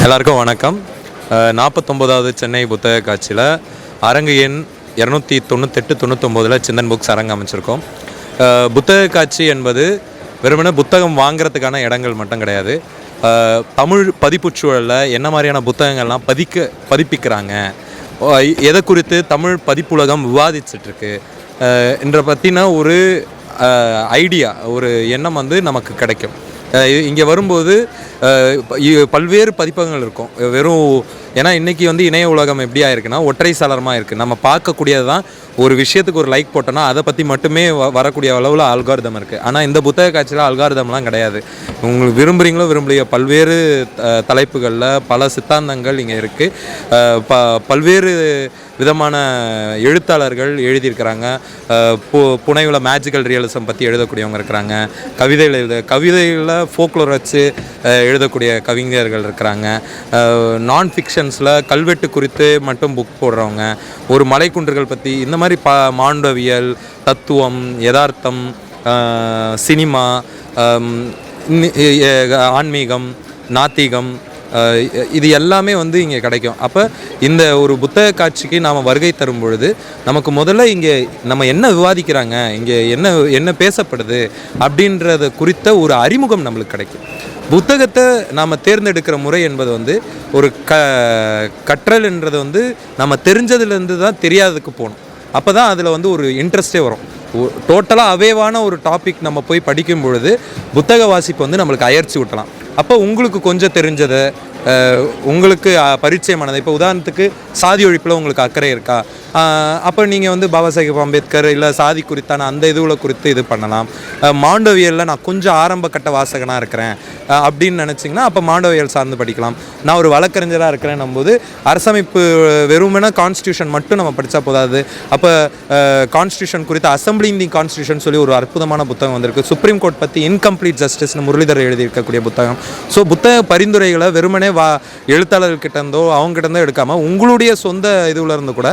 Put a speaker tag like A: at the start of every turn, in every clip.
A: எல்லாருக்கும் வணக்கம். 49வது சென்னை புத்தக காட்சியில் அரங்கு எண் 298-99 சிந்தன் புக்ஸ் அரங்கு அமைச்சிருக்கோம். புத்தக காட்சி என்பது வெறுமனே புத்தகம் வாங்கிறதுக்கான இடங்கள் மட்டும் கிடையாது. தமிழ் பதிப்புச்சூழலில் என்ன மாதிரியான புத்தகங்கள்லாம் பதிப்பிக்கிறாங்க, எதை குறித்து தமிழ் பதிப்புலகம் விவாதிச்சிட்ருக்கு என்ற பற்றின ஒரு ஐடியா, ஒரு எண்ணம் நமக்கு கிடைக்கும். இங்கே வரும்போது பல்வேறு பதிப்பகங்கள் இருக்கும். வெறும் ஏன்னா இன்றைக்கி இணைய உலகம் எப்படி ஆயிருக்குன்னா ஒற்றை சாளரமாக இருக்குது. நம்ம பார்க்கக்கூடியது தான் ஒரு விஷயத்துக்கு ஒரு லைக் போட்டோன்னா அதை பற்றி மட்டுமே வரக்கூடிய அளவில் அல்காரிதம் இருக்குது. ஆனால் இந்த புத்தக காட்சியில் அல்காரிதம்லாம் கிடையாது. உங்களுக்கு விரும்புகிறீங்களோ விரும்பலையோ பல்வேறு தலைப்புகளில் பல சித்தாந்தங்கள் இங்கே இருக்குது. பல்வேறு விதமான எழுத்தாளர்கள் எழுதியிருக்கிறாங்க. புனைவில் மேஜிக்கல் ரியலிசம் பற்றி எழுதக்கூடியவங்க இருக்கிறாங்க. கவிதைகளில் ஃபோக்லோர் வச்சு எழுதக்கூடிய கவிஞர்கள் இருக்கிறாங்க. நான் ஃபிக்ஷன்ஸில் கல்வெட்டு குறித்து மட்டும் புக் போடுறவங்க, ஒரு மலைக்குன்றுகள் பற்றி, இந்த மாதிரி மாண்டவியல், தத்துவம், யதார்த்தம், சினிமா, ஆன்மீகம், நாத்திகம், இது எல்லாமே இங்கே கிடைக்கும். அப்போ இந்த ஒரு புத்தக காட்சிக்கு நாம் வருகை தரும் பொழுது நமக்கு முதல்ல இங்கே நம்ம என்ன விவாதிக்கிறாங்க, இங்கே என்ன பேசப்படுது அப்படின்றத குறித்த ஒரு அறிமுகம் நம்மளுக்கு கிடைக்கும். புத்தகத்தை நாம் தேர்ந்தெடுக்கிற முறை என்பது ஒரு கற்றல்ன்றது நம்ம தெரிஞ்சதுலேருந்து தான் தெரியாததுக்கு போகணும். அப்போ தான் அதில் ஒரு இன்ட்ரெஸ்டே வரும். டோட்டலாக அவேவான ஒரு டாபிக் நம்ம போய் படிக்கும் பொழுது புத்தக வாசிப்பு நம்மளுக்கு அயற்சி விட்டலாம். அப்போ உங்களுக்கு கொஞ்சம் தெரிஞ்சதை, உங்களுக்கு பரிச்சயமானதை, இப்போ உதாரணத்துக்கு சாதி ஒழிப்பில் உங்களுக்கு அக்கறை இருக்கா, அப்போ நீங்கள் பாபா சாஹேப் அம்பேத்கர் இல்லை சாதி குறித்தான அந்த இதுவில் குறித்து இது பண்ணலாம். மாண்டவியலில் நான் கொஞ்சம் ஆரம்ப கட்ட வாசகனாக இருக்கிறேன் அப்படின்னு நினச்சிங்கன்னா அப்போ மாண்டவியல் சார்ந்து படிக்கலாம். நான் ஒரு வழக்கறிஞராக இருக்கிறேன் போது அரசமைப்பு வெறுமனே கான்ஸ்டியூஷன் மட்டும் நம்ம படித்தா போதாது. அப்போ கான்ஸ்டியூஷன் குறித்து அசம்பிளிங் தி கான்ஸ்டியூஷன் சொல்லி ஒரு அற்புதமான புத்தகம் வந்திருக்கு. சுப்ரீம் கோர்ட் பற்றி இன்கம்ப்ளீட் ஜஸ்டிஸ்னு முரளிதர் எழுதியிருக்கக்கூடிய புத்தகம். ஸோ புத்தக பரிந்துரைகளை வெறுமனே எழுத்தாளர்கிட்டேருந்தோ அவங்ககிட்டருந்தோ எடுக்காமல் உங்களுடைய சொந்த இதுவில் இருந்து கூட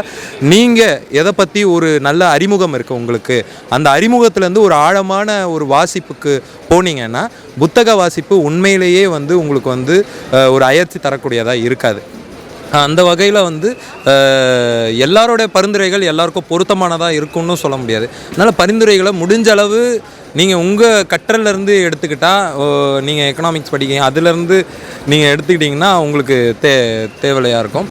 A: நீங்கள் எதை பற்றி ஒரு நல்ல அறிமுகம் இருக்குது உங்களுக்கு, அந்த அறிமுகத்துலேருந்து ஒரு ஆழமான ஒரு வாசிப்புக்கு போனீங்கன்னா புத்தக வாசிப்பு உண்மையிலேயே உங்களுக்கு ஒரு அயற்சி தரக்கூடியதாக இருக்காது. அந்த வகையில் எல்லாரோடைய பரிந்துரைகள் எல்லாருக்கும் பொருத்தமானதாக இருக்குன்னு சொல்ல முடியாது. அதனால் பரிந்துரைகளை முடிஞ்ச அளவு நீங்கள் உங்கள் கற்றலேருந்து எடுத்துக்கிட்டால், நீங்கள் எக்கனாமிக்ஸ் படிக்க அதுலேருந்து நீங்கள் எடுத்துக்கிட்டிங்கன்னா உங்களுக்கு தேவையாக இருக்கும்.